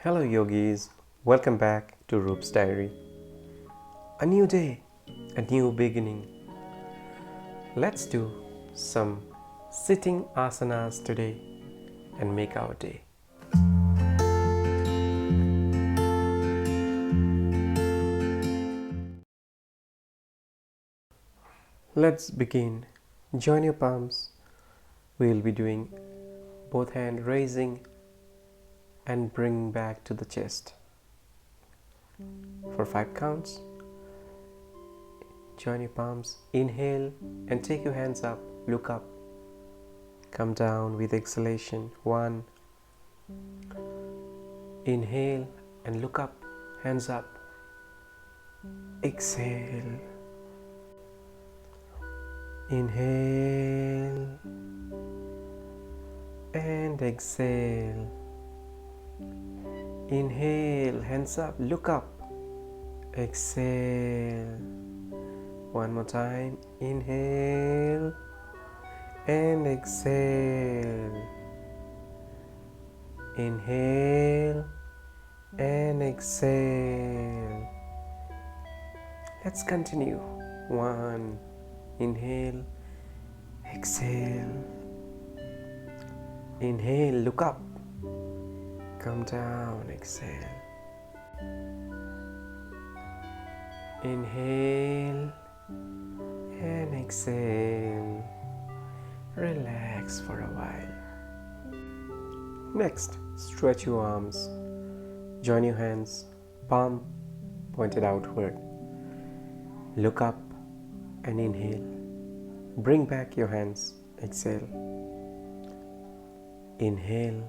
Hello Yogis, welcome back to Roop's Diary. A new day, a new beginning. Let's do some sitting asanas today and make our day. Let's begin. Join your palms. We will be doing both hand raising and bring back to the chest. For 5 counts, join your palms, inhale and take your hands up, look up, come down with exhalation. 1, inhale and look up, hands up, exhale, inhale and exhale, inhale, hands up, look up, exhale. One more time, inhale and exhale, inhale and exhale. Let's continue. 1, inhale, exhale, inhale, look up, come down, exhale, inhale and exhale. Relax for a while. Next, stretch your arms. Join your hands, palm pointed outward. Look up and inhale. Bring back your hands. Exhale. Inhale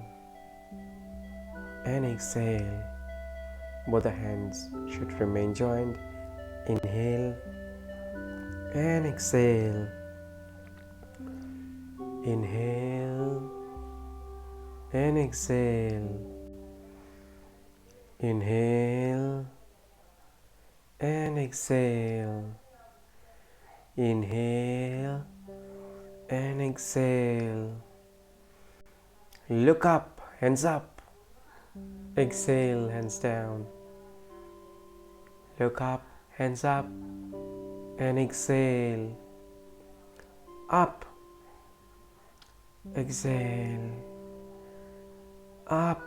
and exhale. Both the hands should remain joined. Inhale and exhale. Inhale and exhale. Inhale and exhale. Inhale and exhale. Look up, hands up. Exhale, hands down. Look up, hands up. And exhale. Up. Exhale. Up.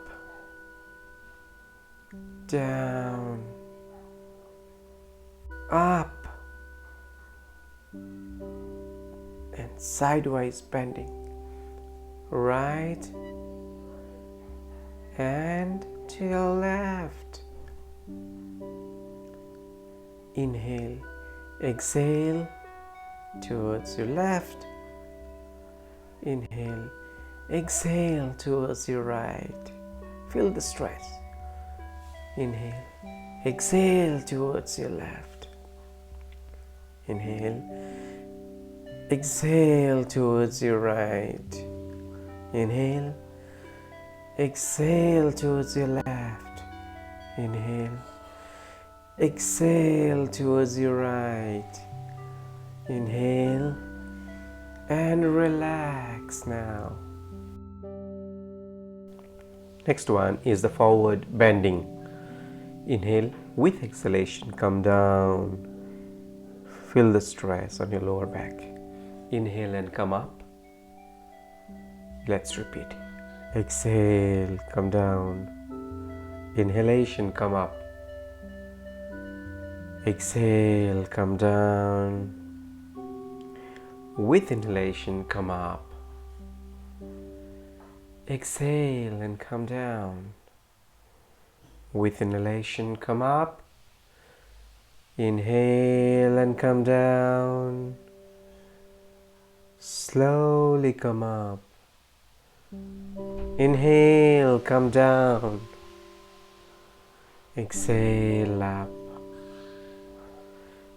Down. Up. And sideways bending. Right and to your left. Inhale. Exhale towards your left. Inhale. Exhale towards your right. Feel the stress. Inhale. Exhale towards your left. Inhale. Exhale towards your right. Inhale. Exhale towards your left. Inhale. Exhale towards your right. Inhale and relax now. Next one is the forward bending. Inhale, with exhalation, come down. Feel the stress on your lower back. Inhale and come up. Let's repeat. Exhale, come down. Inhalation, come up. Exhale, come down. With inhalation, come up. Exhale and come down. With inhalation, come up. Inhale and come down. Slowly come up. Inhale, come down. Exhale, up.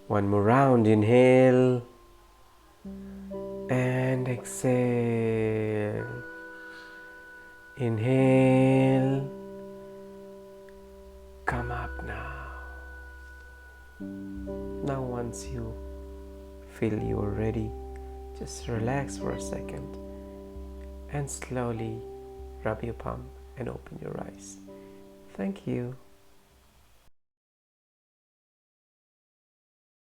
One more round. Inhale and exhale. Inhale. Come up now. Now once you feel you are ready, just relax for a second and slowly rub your palm and open your eyes. Thank you.